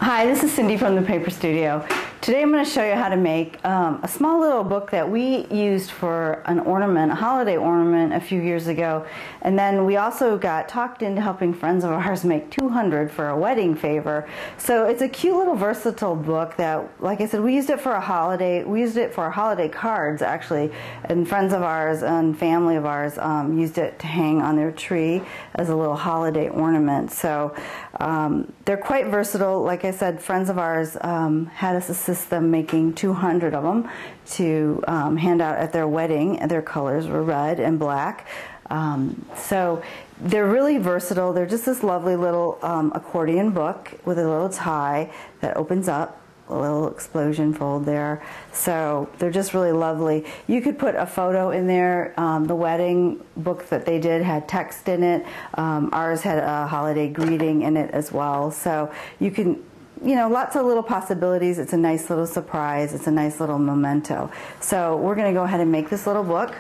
Hi, this is Cindy from the Paper Studio. Today I'm going to show you how to make a small little book that we used for an ornament, a holiday ornament a few years ago. And then we also got talked into helping friends of ours make 200 for a wedding favor. So it's a cute little versatile book that, like I said, we used it for a holiday. We used it for our holiday cards actually, and friends of ours and family of ours used it to hang on their tree as a little holiday ornament. So they're quite versatile. Like I said, friends of ours had us assist them making 200 of them to hand out at their wedding. Their colors were red and black. So they're really versatile. They're just this lovely little accordion book with a little tie that opens up, a little explosion fold there. So they're just really lovely. You could put a photo in there. The wedding book that they did had text in it. Ours had a holiday greeting in it as well. So you can, you know, lots of little possibilities. It's a nice little surprise. It's a nice little memento. So we're going to go ahead and make this little book.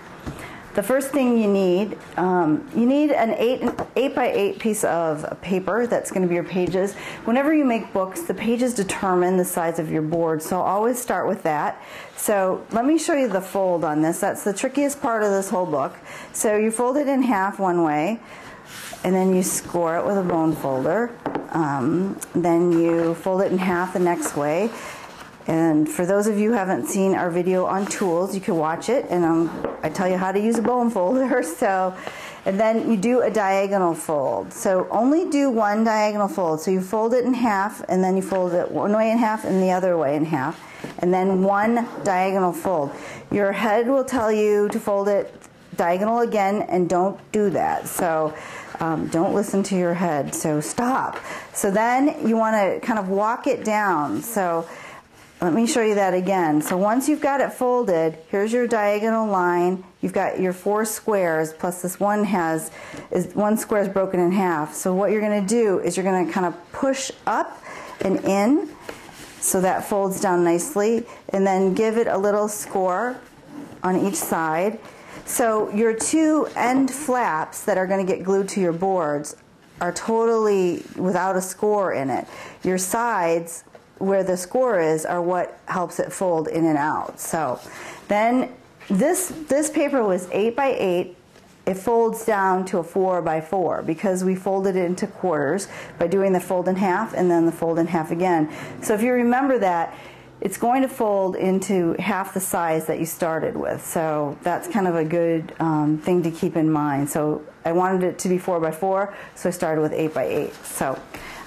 The first thing you need an 8 by 8 piece of paper. That's going to be your pages. Whenever you make books, the pages determine the size of your board, so always start with that. So let me show you the fold on this. That's the trickiest part of this whole book. So you fold it in half one way, and then you score it with a bone folder. Then you fold it in half the next way. And for those of you who haven't seen our video on tools, you can watch it, and I tell you how to use a bone folder. So, and then you do a diagonal fold. So only do one diagonal fold. So you fold it in half, and then you fold it one way in half and the other way in half, and then one diagonal fold. Your head will tell you to fold it diagonal again, and don't do that. So don't listen to your head. So stop. So then you want to kind of walk it down. So let me show you that again. So once you've got it folded, here's your diagonal line. You've got your 4 squares, plus this one one square is broken in half. So what you're going to do is you're going to kind of push up and in, so that folds down nicely, and then give it a little score on each side. So your 2 end flaps that are going to get glued to your boards are totally without a score in it. Your sides, where the score is, are what helps it fold in and out. So then this paper was 8 by 8. It folds down to a 4 by 4 because we folded it into quarters by doing the fold in half and then the fold in half again. So if you remember that, it's going to fold into half the size that you started with. So that's kind of a good thing to keep in mind. So I wanted it to be 4 by 4, so I started with 8 by 8. So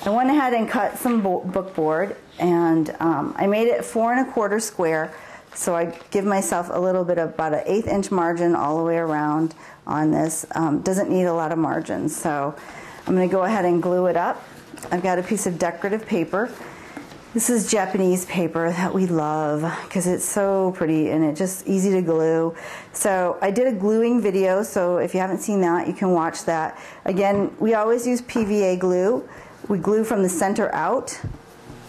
I went ahead and cut some book board, and I made it 4 1/4 square. So I give myself a little bit of about an 1/8 inch margin all the way around on this. Doesn't need a lot of margin. So I'm going to go ahead and glue it up. I've got a piece of decorative paper. This is Japanese paper that we love because it's so pretty and it's just easy to glue. So I did a gluing video, so if you haven't seen that, you can watch that. Again, we always use PVA glue. We glue from the center out.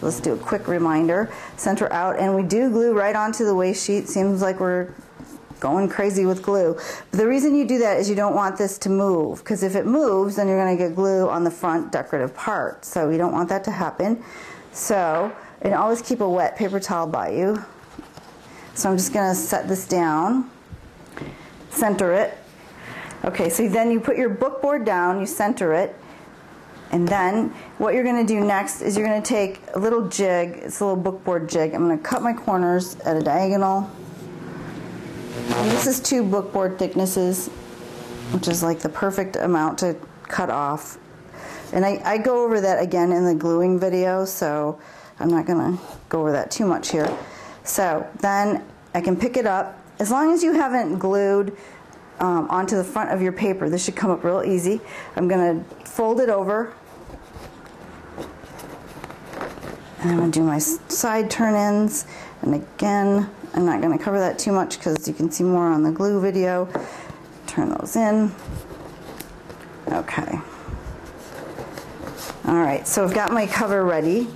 Let's do a quick reminder. Center out, and we do glue right onto the waste sheet. Seems like we're going crazy with glue. But the reason you do that is you don't want this to move, because if it moves, then you're going to get glue on the front decorative part. So we don't want that to happen. So, and always keep a wet paper towel by you. So I'm just going to set this down, center it. Okay, so then you put your book board down, you center it, and then what you're going to do next is you're going to take a little jig. It's a little book board jig. I'm going to cut my corners at a diagonal. And this is 2 book board thicknesses, which is like the perfect amount to cut off. And I go over that again in the gluing video, so I'm not going to go over that too much here. So then I can pick it up. As long as you haven't glued onto the front of your paper, this should come up real easy. I'm going to fold it over. And I'm going to do my side turn-ins. And again, I'm not going to cover that too much because you can see more on the glue video. Turn those in. Okay. Alright, so I've got my cover ready.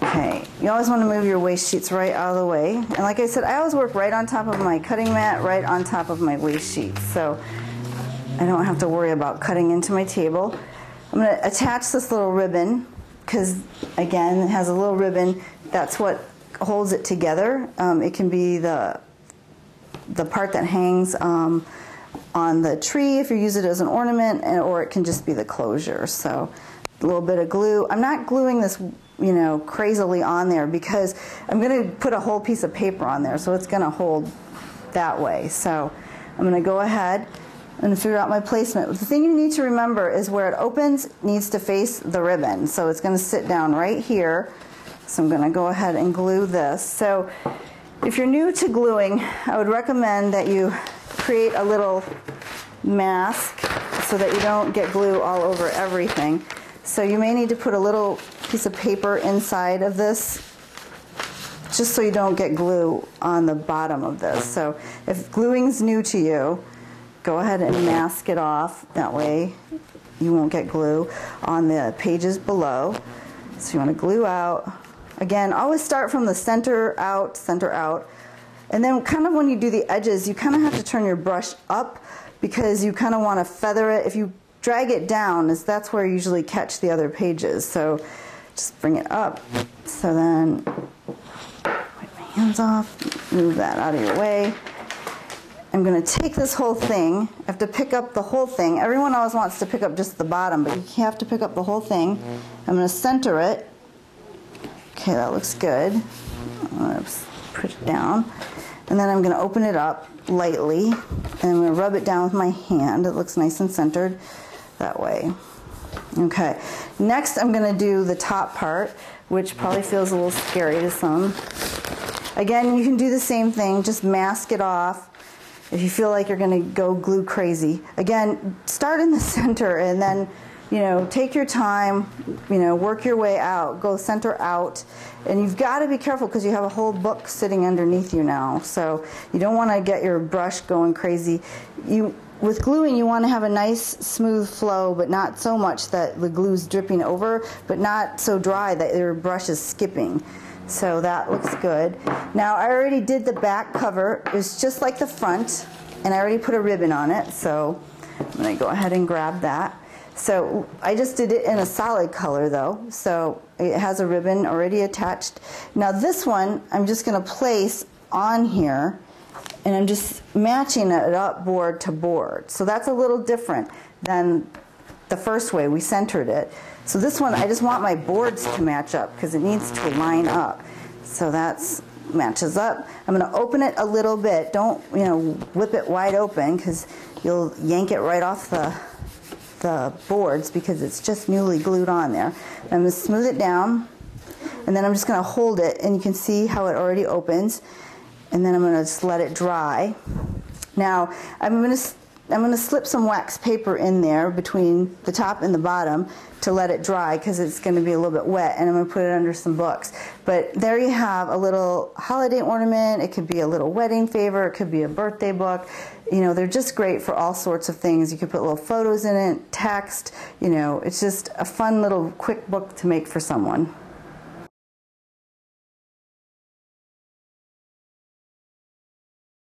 Okay, you always want to move your waste sheets right out of the way. And like I said, I always work right on top of my cutting mat, right on top of my waste sheets. So I don't have to worry about cutting into my table. I'm going to attach this little ribbon because, again, it has a little ribbon. That's what holds it together. It can be the part that hangs on the tree if you use it as an ornament, or it can just be the closure. So a little bit of glue. I'm not gluing this, you know, crazily on there because I'm going to put a whole piece of paper on there, so it's going to hold that way. So I'm going to go ahead and figure out my placement. The thing you need to remember is where it opens needs to face the ribbon. So it's going to sit down right here. So I'm going to go ahead and glue this. So if you're new to gluing, I would recommend that you create a little mask so that you don't get glue all over everything. So you may need to put a little piece of paper inside of this just so you don't get glue on the bottom of this. So if gluing's new to you, go ahead and mask it off. That way you won't get glue on the pages below. So you want to glue out. Again, always start from the center out, and then kind of when you do the edges, you kind of have to turn your brush up because you kind of want to feather it. If you drag it down, that's where you usually catch the other pages. So just bring it up. So then wipe my hands off, move that out of your way. I'm going to take this whole thing. I have to pick up the whole thing. Everyone always wants to pick up just the bottom, but you have to pick up the whole thing. I'm going to center it. Okay, that looks good. I'm going to put it down. And then I'm going to open it up lightly. And I'm going to rub it down with my hand. It looks nice and centered that way. Okay, next I'm going to do the top part, which probably feels a little scary to some. Again, you can do the same thing, just mask it off. If you feel like you're going to go glue crazy, again, start in the center and then, you know, take your time, you know, work your way out, go center out. And you've got to be careful because you have a whole book sitting underneath you now. So you don't want to get your brush going crazy. With gluing, you want to have a nice smooth flow, but not so much that the glue's dripping over, but not so dry that your brush is skipping. So that looks good. Now I already did the back cover. It's just like the front, and I already put a ribbon on it. So I'm going to go ahead and grab that. So I just did it in a solid color though. So it has a ribbon already attached. Now this one I'm just going to place on here, and I'm just matching it up board to board. So that's a little different than the first way we centered it. So this one, I just want my boards to match up because it needs to line up. So that's matches up. I'm going to open it a little bit. Don't, you know, whip it wide open because you'll yank it right off the boards because it's just newly glued on there. I'm going to smooth it down, and then I'm just going to hold it, and you can see how it already opens. And then I'm going to just let it dry. Now I'm going to slip some wax paper in there between the top and the bottom to let it dry because it's going to be a little bit wet, and I'm going to put it under some books. But there you have a little holiday ornament. It could be a little wedding favor. It could be a birthday book. You know, they're just great for all sorts of things. You could put little photos in it, text. You know, it's just a fun little quick book to make for someone.